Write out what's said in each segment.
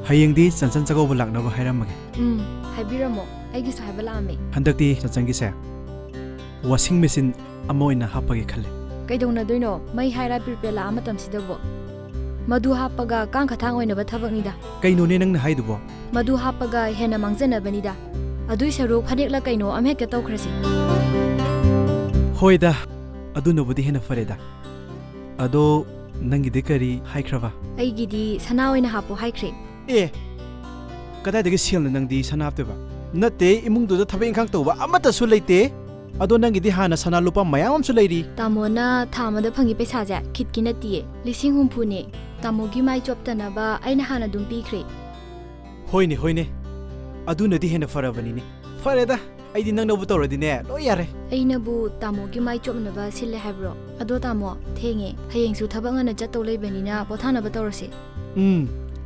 ꯍꯌꯦꯡꯗꯤ ꯆꯟꯆꯟ ꯆꯥꯛꯀꯧꯕ ꯂꯥꯛꯅꯕ ꯍꯥꯏꯔꯝꯃꯒꯦ ꯍꯥꯏꯕꯤꯔꯝꯃꯣ ꯑꯩꯒꯤꯁꯨ ꯍꯥꯏꯕ ꯂꯥꯛꯑꯝꯃꯦ ꯍꯟꯗꯛꯇꯤ ꯆꯟꯆꯟꯒꯤꯁꯦ ꯋꯥꯁꯤꯡ ꯃꯦꯆꯤꯟ ꯑꯃ ꯑꯣꯏꯅ ꯍꯥꯞꯄꯒꯦ ꯈꯜꯂꯦ ꯀꯩꯗꯧꯅꯗꯣꯏꯅꯣ ꯃꯩ ꯍꯥꯏꯔ ꯄ꯭ꯔꯤꯄꯦꯗ ꯂꯥꯛꯑ ꯃꯇꯝꯁꯤꯗꯕꯣ ꯃꯗꯨ ꯍꯥꯞꯄꯒ ꯀꯥꯡ ꯈꯊꯥꯡ ꯑꯣꯏꯅꯕ ꯊꯕꯛꯅꯤꯗ ꯀꯩꯅꯣꯅꯦ ꯅꯪꯅ ꯍꯥꯏꯗꯨꯕꯣ ꯃꯗꯨ ꯍꯥꯞꯄꯒ ꯍꯦꯟꯅ ꯃꯥꯡꯖꯅꯕꯅꯤꯗ ꯑꯗꯨꯏ ꯁꯔꯨꯛ ꯐꯅꯦꯛꯂ ꯀꯩꯅꯣ ꯑꯃꯍꯦꯛꯇ ꯇꯧꯈ꯭ꯔꯁꯤ ꯍꯣꯏꯗ ꯑꯗꯨꯅꯕꯨꯗꯤ ꯍꯦꯟꯅ ꯐꯔꯦꯗ ꯑꯗꯣ ꯅꯪꯒꯤꯗꯤ ꯀꯔꯤ ꯍꯥꯏꯈ꯭ꯔꯕ ꯑꯩꯒꯤꯗꯤ ꯁꯅꯥ ꯑꯣꯏꯅ ꯍꯥꯞꯄꯣ ꯍꯥꯏꯈ꯭ꯔꯦ ꯑꯦ ꯀꯗꯥꯏꯗꯒꯤ ꯁꯦꯜꯅ ꯅꯪꯗꯤ ꯁꯅꯥ ꯍꯥꯞꯇꯣꯏꯕ ꯅꯠꯇꯦ ꯏꯃꯨꯡꯗꯨꯗ ꯊꯕꯛ ꯏꯪꯈꯥꯡ ꯇꯧꯕ ꯑꯃꯠꯇꯁꯨ ꯂꯩꯇꯦ ꯑꯗꯣ ꯅꯪꯒꯤꯗꯤ ꯍꯥꯟꯅ ꯁꯅꯥ ꯂꯨꯄꯥ ꯃꯌꯥꯝ ꯑꯃꯁꯨ ꯂꯩꯔꯤ ꯇꯥꯃꯣꯅ ꯊꯥ ꯑꯃꯗ ꯐꯪꯉꯤ ꯄꯩꯁꯥꯁꯦ ꯈꯤꯠꯀꯤ ꯅꯠꯇꯤꯌꯦ 50,000ꯅꯦ ꯇꯥꯃꯣꯒꯤ ꯃꯥꯏ ꯆꯣꯞꯇꯅꯕ ꯑꯩꯅ ꯍꯥꯟꯅ ꯑꯗꯨꯝ ꯄꯤꯈ꯭ꯔꯦ ꯍꯣꯏꯅꯦ ꯍꯣꯏꯅꯦ ꯑꯗꯨꯅꯗꯤ ꯍꯦꯟꯅ ꯐꯔꯕꯅꯤꯅꯦ ꯐꯔꯦꯗ ꯑꯩꯗꯤ ꯅꯪꯅꯕꯨ ꯇꯧꯔꯗꯤꯅꯦ ꯂꯣꯏ ꯌꯥꯔꯦ ꯑꯩꯅꯕꯨ ꯇꯥꯃꯣꯒꯤ ꯃꯥꯏ ꯆꯣꯞꯅꯕ ꯁꯤꯜꯂꯦ ꯍꯥꯏꯕ꯭ꯔꯣ ꯑꯗꯣ ꯇꯥꯃꯣ ꯊꯦꯡꯉꯦ ꯍꯌꯦꯡꯁꯨ ꯊꯕꯛ ꯉꯟꯅ ꯆꯠꯇꯧ ꯂꯩꯕꯅꯤꯅ ꯄꯣꯊꯥꯅꯕ ꯇꯧꯔꯁꯦ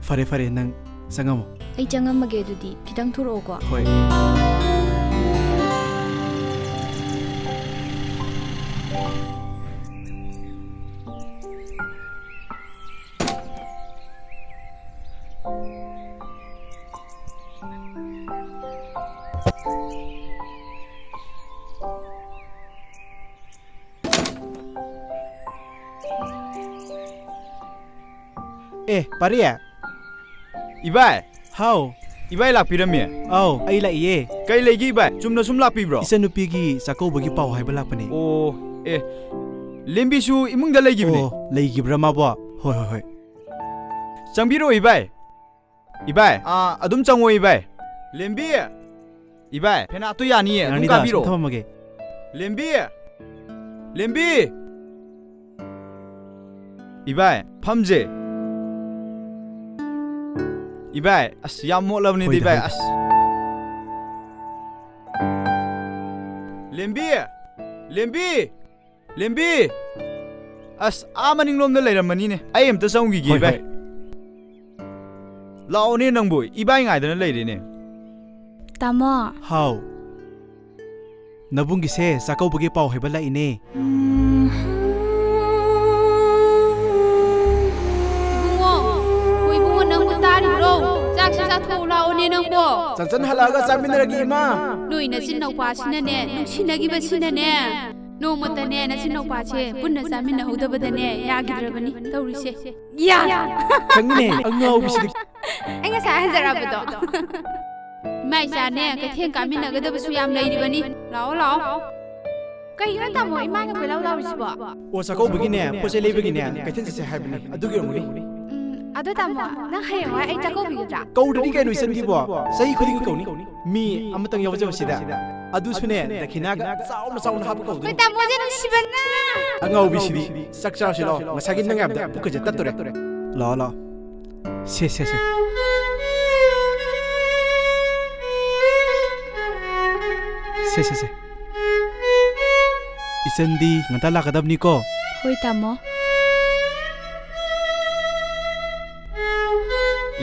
ꯐꯔꯦ ꯐꯔꯦ ꯅꯪ ꯆꯪꯉꯝꯃꯣ ꯑꯩ ꯆꯪꯉꯝꯃꯒꯦ ꯑꯗꯨꯗꯤ ꯈꯤꯇꯪ ꯊꯨꯔꯛꯑꯣꯀꯣ ꯍꯣꯏ ꯄꯥꯔꯤ 이발 ꯍꯥꯎ 이발 ꯂꯥꯛꯄꯤꯔꯝꯃꯦ ꯑꯥꯎ ꯑꯩ ꯂꯥꯛꯏꯌꯦ ꯀꯩ ꯂꯩꯒꯦ 이발 ꯆꯨꯝꯅ ꯁꯨꯝ ꯂꯥꯛꯄꯤꯕ꯭ꯔꯣ ꯏꯆꯟꯅꯨꯄꯤꯒꯤ ꯆꯥꯛꯀꯧꯕꯒꯤ ꯄꯥꯎ ꯍꯥꯏꯕ ꯂꯥꯛꯄꯅꯦ ꯑꯣ ꯂꯦꯝꯕꯤꯁꯨ ꯏꯃꯨꯡꯗ ꯂꯩꯈꯤꯕꯅꯦ ꯂꯩꯈꯤꯕ꯭ꯔꯥ ꯃꯥꯕꯣ ꯍꯣꯏ ꯍꯣꯏ ꯍꯣꯏ ꯆꯪꯕꯤꯔꯣ 이발 ꯑꯗꯨꯝ ꯆꯪꯉꯣ 이발 ꯂꯦꯝꯕꯤ 이발 ꯐꯦꯅꯥꯠꯇꯣ ꯌꯥꯅꯤꯌꯦ ꯑꯗꯨꯝ ꯀꯥꯕꯤꯔꯣ ꯊꯝꯃꯝꯃꯒꯦ ꯂꯦꯝꯕꯤ 이발 ꯐꯝꯖꯦ 이발 ꯑꯁ ꯌꯥꯝ ꯃꯣꯠꯂꯕꯅꯤꯗ 이발 ꯑꯁ ꯂꯦꯝꯕꯤ ꯑꯁ ꯃꯅꯤꯡꯂꯣꯝꯗ ꯂꯩꯔꯝꯃꯅꯤꯅꯦ ꯑꯩ ꯑꯝꯇ ꯆꯪꯈꯤꯒꯦ 이발 ꯂꯥꯛꯑꯣꯅꯦ ꯅꯪꯕꯨ 이발 ꯉꯥꯏꯗꯅ ꯂꯩꯔꯦꯅꯦ ꯇꯥꯃꯣ ꯍꯥꯎ ꯅꯕꯨꯡꯒꯤꯁꯦ ꯆꯥꯛꯀꯧꯕꯒꯤ ꯄꯥꯎ ꯍꯥꯏꯕ ꯂꯥꯛꯏꯅꯦ 이봉호 ꯅꯪꯕꯨ ꯇꯥꯔꯤꯕ꯭ꯔꯣ ꯆꯥꯛꯁꯤ ꯆꯥꯊꯣꯛꯎ ꯂꯥꯛꯑꯣꯅꯦ ꯅꯪꯕꯣ ꯆꯟꯆꯟ ꯍꯜꯂꯛꯑꯒ ꯆꯥꯃꯤꯟꯅꯔꯒꯦ ꯏꯃꯥ ꯅꯣꯏ ꯅꯆꯤꯟꯅꯧꯄꯥꯁꯤꯅꯅꯦ ꯅꯨꯡꯁꯤꯅꯈꯤꯕꯁꯤꯅꯅꯦ ꯅꯣꯡꯃꯇꯅꯦ ꯅꯆꯤꯟꯅꯧꯄꯥꯁꯦ ꯄꯨꯟꯅ ꯆꯥꯃꯤꯟꯅꯍꯧꯗꯕꯗꯅꯦ ꯌꯥꯈꯤꯗ꯭ꯔꯕꯅꯤ ꯇꯧꯔꯤꯁꯦ ꯈꯪꯉꯤꯅꯦ ꯑꯉꯥꯎꯕꯤꯁꯤꯗꯤ ꯑꯩ ꯉꯁꯥꯏ ꯍꯟꯖꯔꯛꯑꯕꯗꯣ ꯏꯃꯥ ꯏꯆꯥꯅꯦ ꯀꯩꯊꯦꯜ ꯀꯥꯃꯤꯟꯅꯒꯗꯕꯁꯨ ꯌꯥꯝ ꯂꯩꯔꯤꯕꯅꯤ ꯂꯥꯛꯑꯣ ꯀꯩꯒꯤꯅꯣ ꯇꯥꯃꯣ ꯏꯃꯥꯅ ꯀꯣꯏꯂꯥꯎ ꯂꯥꯎꯔꯤꯁꯤꯕꯣ ꯑꯣ ꯆꯥꯛꯀꯧꯕꯒꯤꯅꯦ ꯄꯣꯠꯆꯩ ꯂꯩꯕꯒꯤꯅꯦ ꯀꯩꯊꯦꯜ ꯆꯠꯁꯦ ꯍꯥꯏꯕꯅꯤ ꯑꯗꯨꯒꯤ ꯑꯣꯏꯔꯝꯒꯅꯤ ꯑꯗꯣ ꯇꯥꯃꯣ ꯅꯪ ꯍꯌꯦꯡꯋꯥꯏ ꯑꯩ ꯆꯥꯛꯀꯧꯕꯤꯒꯗ꯭ꯔꯥ ꯀꯧꯗ꯭ꯔꯗꯤ ꯀꯩꯅꯣ ꯏꯆꯟꯒꯤꯕꯣ ꯆꯍꯤ ꯈꯨꯗꯤꯡꯒꯤ ꯀꯧꯅꯤ ꯃꯤ ꯑꯃꯇꯪ ꯌꯥꯎꯖꯕꯁꯤꯗ ꯑꯗꯨꯁꯨꯅꯦ ꯗꯈꯤꯅꯥꯒ ꯆꯥꯎꯅ ꯍꯥꯞꯄ ꯀꯧꯗꯣꯏꯅꯤ ꯇꯥꯃꯣꯁꯦ ꯅꯨꯡꯁꯤꯕꯅ ꯑꯉꯥꯎꯕꯤꯁꯤꯗꯤ ꯆꯥꯛ ꯆꯥꯔꯁꯤ ꯂꯥꯛꯑꯣ ꯉꯁꯥꯏꯒꯤ ꯅꯪ ꯍꯥꯏꯕꯗ ꯄꯨꯛꯀꯁꯦ ꯇꯠꯇꯣꯔꯦ ꯂꯥꯛꯑꯣ ꯁꯦ 이cen디 nganta lakadabniko ꯍꯣꯏ ꯇꯥꯃꯣ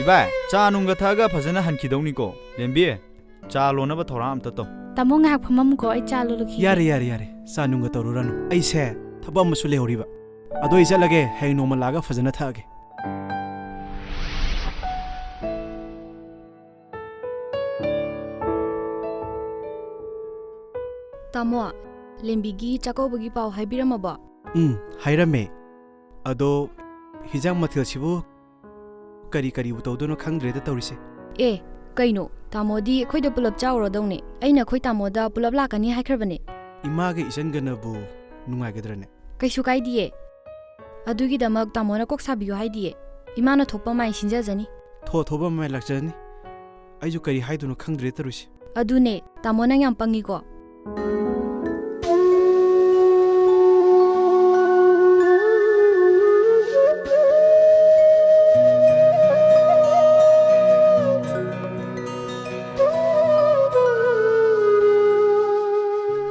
이발 ꯆꯥ ꯅꯨꯡꯒ ꯊꯛꯑꯒ ꯐꯖꯅ ꯍꯟꯈꯤꯗꯧꯅꯤꯀꯣ ꯂꯦꯝꯕꯤ ꯆꯥ ꯂꯣꯟꯅꯕ ꯊꯧꯔꯥꯡ ꯑꯝꯇ ꯇꯧ ꯇꯥꯃꯣ ꯉꯥꯏꯍꯥꯛ ꯐꯝꯃꯝꯀꯣ ꯑꯩ ꯆꯥ ꯂꯣꯜꯂꯨꯈꯤꯒꯦ ꯌꯥꯔꯦ ꯆꯥ ꯅꯨꯡꯒ ꯇꯧꯔꯨꯔꯅꯨ ꯑꯩꯁꯦ ꯊꯕꯛ ꯑꯃꯁꯨ ꯂꯩꯍꯧꯔꯤꯕ ꯑꯗꯣ ꯑꯩ ꯆꯠꯂꯒꯦ ꯍꯌꯦꯡ ꯅꯣꯡꯃ ꯂꯥꯛꯑꯒ ꯐꯖꯅ ꯊꯛꯑꯒꯦ ꯇꯥꯃꯣ ꯂꯦꯝꯕꯤꯒꯤ ꯆꯥꯛꯀꯧꯕꯒꯤ ꯄꯥꯎ ꯍꯥꯏꯕꯤꯔꯝꯃꯕꯣ ꯍꯥꯏꯔꯝꯃꯦ ꯑꯗꯣ ꯍꯤꯟꯖꯥꯡ ꯃꯊꯦꯜꯁꯤꯕꯨ ꯀꯔꯤꯕꯨ ꯇꯧꯗꯣꯏꯅꯣ ꯈꯪꯗ꯭ꯔꯦꯗ ꯇꯧꯔꯤꯁꯦ ꯀꯩꯅꯣ ꯇꯥꯃꯣꯗꯤ ꯑꯩꯈꯣꯏꯗ ꯄꯨꯂꯞ ꯆꯥꯎꯔꯗꯧꯅꯦ ꯑꯩꯅ ꯑꯩꯈꯣꯏ ꯇꯥꯃꯣꯗ ꯄꯨꯂꯞ ꯂꯥꯛꯀꯅꯤ ꯍꯥꯏꯈ꯭ꯔꯕꯅꯦ ꯏꯃꯥꯒ ꯏꯆꯟꯒꯅꯕꯨ ꯅꯨꯡꯉꯥꯏꯒꯗ꯭ꯔꯅꯦ ꯀꯩꯁꯨ ꯀꯥꯏꯗꯤꯌꯦ ꯑꯗꯨꯒꯤꯗꯃꯛ ꯇꯥꯃꯣꯅ ꯀꯣꯛ ꯁꯥꯕꯤꯌꯨ ꯍꯥꯏꯗꯤꯌꯦ ꯏꯃꯥꯅ ꯊꯣꯛꯄ ꯃꯥꯏ ꯁꯤꯟꯖꯖꯅꯤ ꯊꯣꯛꯄ ꯃꯥꯏ ꯂꯥꯛꯆꯔꯅꯤ ꯑꯩꯁꯨ ꯀꯔꯤ ꯍꯥꯏꯗꯣꯏꯅꯣ ꯈꯪꯗ꯭ꯔꯦ ꯇꯧꯔꯤꯁꯦ ꯑꯗꯨꯅꯦ ꯇꯥꯃꯣ ꯅꯪ ꯌꯥꯝ ꯄꯪꯉꯤꯀꯣ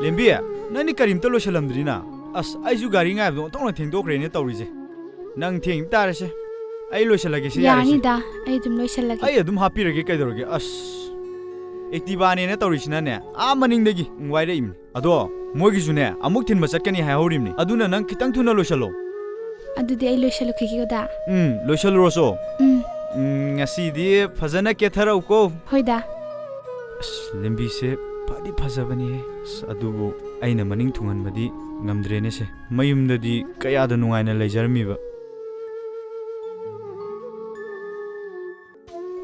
ꯂꯦꯝꯕꯤ ꯅꯪꯗꯤ ꯀꯔꯤꯝꯇ ꯂꯣꯏꯁꯜꯂꯝꯗ꯭ꯔꯤꯅ ꯑꯁ ꯑꯩꯁꯨ ꯒꯥꯔꯤ ꯉꯥꯏꯕꯗꯣ ꯑꯣꯟꯊꯣꯛꯅ ꯊꯦꯡꯗꯣꯛꯈ꯭ꯔꯦꯅꯦ ꯇꯧꯔꯤꯁꯦ ꯅꯪ ꯊꯦꯡꯕ ꯇꯥꯔꯁꯦ ꯑꯩ ꯂꯣꯏꯁꯜꯂꯒꯦꯁꯦ ꯌꯥꯅꯤꯗ ꯑꯩ ꯑꯗꯨꯝ ꯂꯣꯏꯁꯜꯂꯒꯦ ꯑꯩ ꯑꯗꯨꯝ ꯍꯥꯞꯄꯤꯔꯒꯦ ꯀꯩꯗꯧꯔꯒꯦ ꯑꯁ ꯑꯦꯛꯇꯤꯚꯥꯅꯦꯅ ꯇꯧꯔꯤꯁꯤꯅꯅꯦ ꯃꯅꯤꯡꯗꯒꯤ ꯋꯥꯏꯔꯛꯏꯕꯅꯤ ꯑꯗꯣ ꯃꯣꯏꯒꯤꯁꯨꯅꯦ ꯑꯃꯨꯛ ꯊꯤꯟꯕ ꯆꯠꯀꯅꯤ ꯍꯥꯏꯍꯧꯔꯤꯕꯅꯤ ꯑꯗꯨꯅ ꯅꯪ ꯈꯤꯇꯪ ꯊꯨꯅ ꯂꯣꯏꯁꯜꯂꯣ ꯑꯗꯨꯗꯤ ꯑꯩ ꯂꯣꯏꯁꯜꯂꯨꯈꯤꯒꯦꯗ ꯂꯣꯏꯁꯜꯂꯨꯔꯣꯁꯣ ngasi fazana ketharau ko. ꯍꯣꯏꯗ ꯂꯝꯕꯤꯁꯦ ꯐꯗꯤ ꯐꯖꯕꯅꯤ ꯑꯗꯨꯕꯨ ꯑꯩꯅ ꯃꯅꯤꯡ ꯊꯨꯡꯍꯟꯕꯗꯤ ꯉꯝꯗ꯭ꯔꯦꯅꯦꯁꯦ ꯃꯌꯨꯝꯗꯗꯤ ꯀꯌꯥꯗ ꯅꯨꯡꯉꯥꯏꯅ ꯂꯩꯖꯔꯝꯃꯤꯕ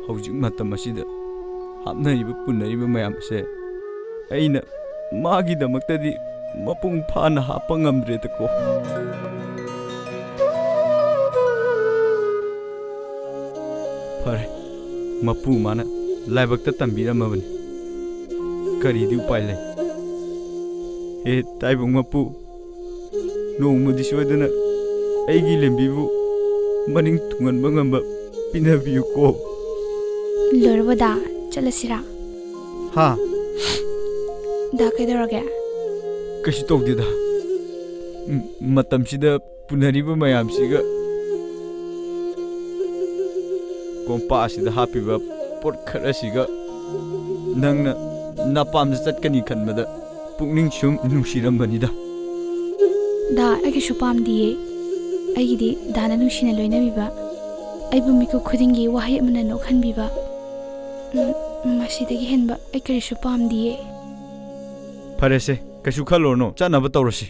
ꯍꯧꯖꯤꯛ ꯃꯇꯝ ꯑꯁꯤꯗ ꯍꯥꯞꯅꯔꯤꯕ ꯄꯨꯟꯅꯔꯤꯕ ꯃꯌꯥꯝꯁꯦ ꯑꯩꯅ ꯃꯥꯒꯤꯗꯃꯛꯇꯗꯤ ꯃꯄꯨꯡ ꯐꯥꯅ ꯍꯥꯞꯄ ꯉꯝꯗ꯭ꯔꯦꯗꯀꯣ ꯐꯔꯦ ꯃꯄꯨ ꯃꯥꯅ ꯂꯥꯏꯕꯛꯇ ꯇꯝꯕꯤꯔꯝꯃꯕꯅꯤ ꯀꯔꯤꯗꯤ ꯎꯄꯥꯏ ꯂꯩ ꯇꯥꯏꯕꯪ ꯃꯄꯨ ꯅꯣꯡꯃꯗꯤ ꯁꯣꯏꯗꯅ ꯑꯩꯒꯤ ꯂꯝꯕꯤꯕꯨ ꯃꯅꯤꯡ ꯊꯨꯡꯍꯟꯕ ꯉꯝꯕ ꯄꯤꯅꯕꯤꯌꯨꯀꯣ ꯂꯣꯏꯔꯕ ꯗꯥ ꯆꯠꯂꯁꯤꯔꯥ ꯍꯥ ꯗꯥ ꯀꯩꯗꯧꯔꯒꯦ ꯀꯩꯁꯨ ꯇꯧꯗꯦꯗ ꯃꯇꯝꯁꯤꯗ ꯄꯨꯅꯔꯤꯕ ꯃꯌꯥꯝꯁꯤꯒ ꯀꯣꯝꯄꯥ ꯑꯁꯤꯗ ꯍꯥꯞꯄꯤꯕ ꯄꯣꯠ ꯈꯔꯁꯤꯒ ꯅꯪꯅ ꯅꯄꯥꯝꯗ ꯆꯠꯀꯅꯤ ꯈꯟꯕꯗ ꯄꯨꯛꯅꯤꯡ ꯁꯨꯝ ꯅꯨꯡꯁꯤꯔꯝꯕꯅꯤꯗ ꯗꯥ ꯑꯩꯒꯤꯁꯨ ꯄꯥꯝꯗꯤꯌꯦ ꯑꯩꯒꯤꯗꯤ ꯗꯥꯅ ꯅꯨꯡꯁꯤꯅ ꯂꯣꯏꯅꯕꯤꯕ ꯑꯩꯕꯨ ꯃꯤꯀꯨꯞ ꯈꯨꯗꯤꯡꯒꯤ ꯋꯥꯍꯩ ꯑꯃꯅ ꯅꯣꯛꯍꯟꯕꯤꯕ ꯃꯁꯤꯗꯒꯤ ꯍꯦꯟꯕ ꯑꯩ ꯀꯔꯤꯁꯨ ꯄꯥꯝꯗꯤꯌꯦ ꯐꯔꯦꯁꯦ ꯀꯩꯁꯨ ꯈꯜꯂꯨꯔꯅꯨ ꯆꯠꯅꯕ ꯇꯧꯔꯁꯤ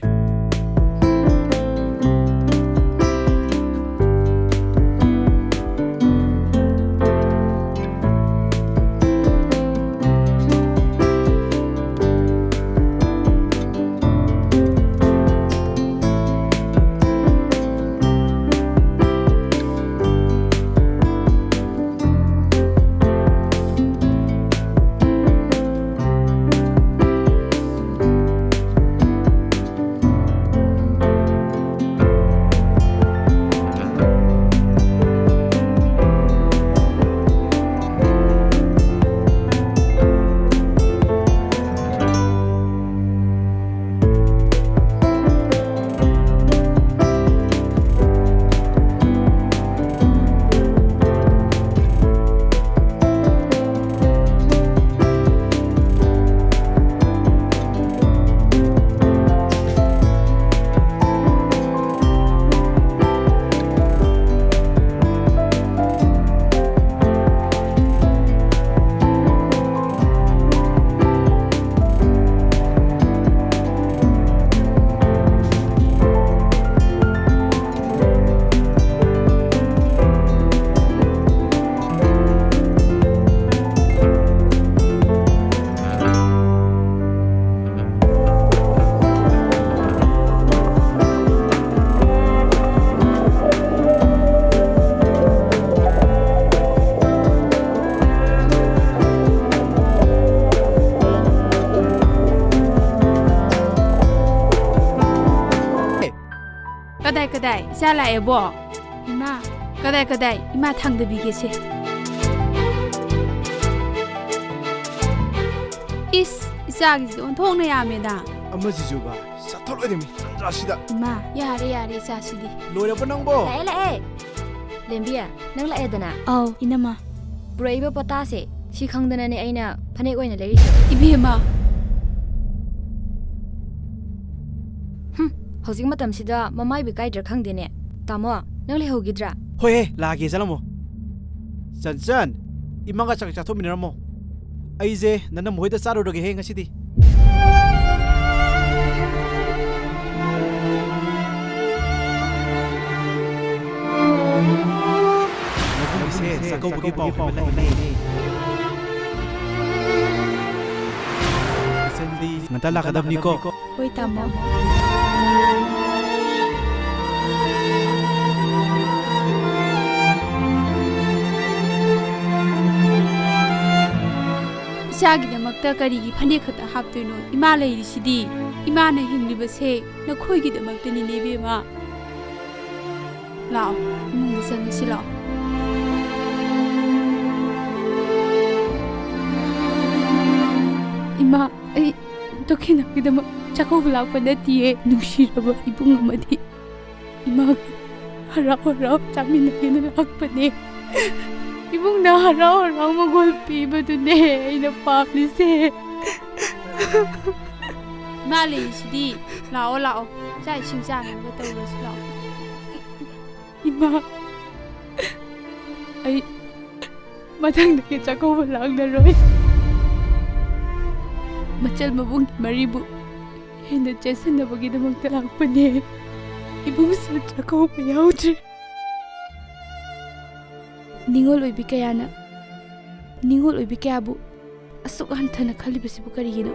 Kadai, Sala ebo. Ima, kadai, ima thang da bigese. Isagi on thong na yameda. ꯑꯃꯁꯤꯁꯨꯕ ꯆꯠꯊꯣꯛꯂꯣꯏꯗꯃꯤ ꯆꯟꯖꯥꯁꯤꯗ Ima, yare sasidi. ꯂꯣꯏꯔꯕ ꯅꯪꯕꯣ ꯂꯥꯛꯑꯦ ꯂꯦꯝꯕꯤꯌꯥ ꯅꯪ ꯂꯥꯛꯑꯦꯗꯅ Aw, inama. ꯄꯨꯔꯛꯏꯕ ꯄꯣꯇꯥꯁꯦ ꯁꯤ ꯈꯪꯗꯅꯅꯦ ꯑꯩꯅ ꯐꯅꯦꯛ ꯑꯣꯏꯅ ꯂꯩꯔꯤꯁꯦ Ibema. ꯍꯧꯖꯤꯛ ꯃꯇꯝꯁꯤꯗ ꯃꯃꯥꯏꯕꯤ ꯀꯥꯏꯗ꯭ꯔꯥ ꯈꯪꯗꯦꯅꯦ ꯇꯥꯃꯣ ꯅꯪ ꯂꯩꯍꯧꯒꯤꯗ꯭ꯔꯥ ꯍꯣꯏꯍꯦ ꯂꯥꯛꯑꯒꯦ ꯆꯠꯂꯝꯃꯣ ꯆꯟꯆꯟ ꯏꯃꯥꯒ ꯆꯥꯛ ꯆꯥꯊꯣꯛꯃꯤꯟꯅꯔꯝꯃꯣ ꯑꯩꯁꯦ ꯅꯟꯅ ꯃꯣꯏꯗ ꯆꯥꯔꯨꯔꯒꯦꯍꯦ ꯉꯁꯤꯗꯤ ꯃꯐꯝꯁꯦ ꯆꯥꯛꯀꯧꯕꯒꯤ ꯄꯥꯎ ꯍꯥꯏꯕ ꯆꯟꯗꯤ ꯉꯟꯇꯥ ꯂꯥꯛꯀꯗꯕꯅꯤꯀꯣ ꯍꯣꯏ ꯇꯥꯃꯣ Isagidamagta karigi phane khata haptoino ima leirisidi imana hinglibase nakhoigidamagta ni nebema lao imungda sangasi lao ima ai dokhinagidama chakobla panatiye nushiraba ibung amadi ima harau chaminagina lakpane Ibung na harau magulpi ba dune ina paplise. Mali sidi lao sai singsan ba tawras lao. Ima ꯃꯊꯪꯗꯒꯤ ꯆꯥꯛꯀꯧꯕ ꯂꯥꯛꯅꯔꯣꯏ ꯃꯆꯜ ꯃꯕꯨꯡ ꯃꯔꯤꯕꯨ ꯍꯦꯟꯅ ꯆꯦꯠꯁꯤꯟꯅꯕꯒꯤꯗꯃꯛꯇ ꯂꯥꯛꯄꯅꯦ ꯏꯕꯨꯡꯁꯨ ꯆꯥꯛꯀꯧꯕ ꯌꯥꯎꯗ꯭ꯔꯦ ꯅꯤꯡꯉꯣꯜ ꯑꯣꯏꯕꯤ ꯀꯌꯥꯕꯨ ꯑꯁꯨꯛ ꯍꯟꯊꯅ ꯈꯜꯂꯤꯕꯁꯤꯕꯨ ꯀꯔꯤꯒꯤꯅꯣ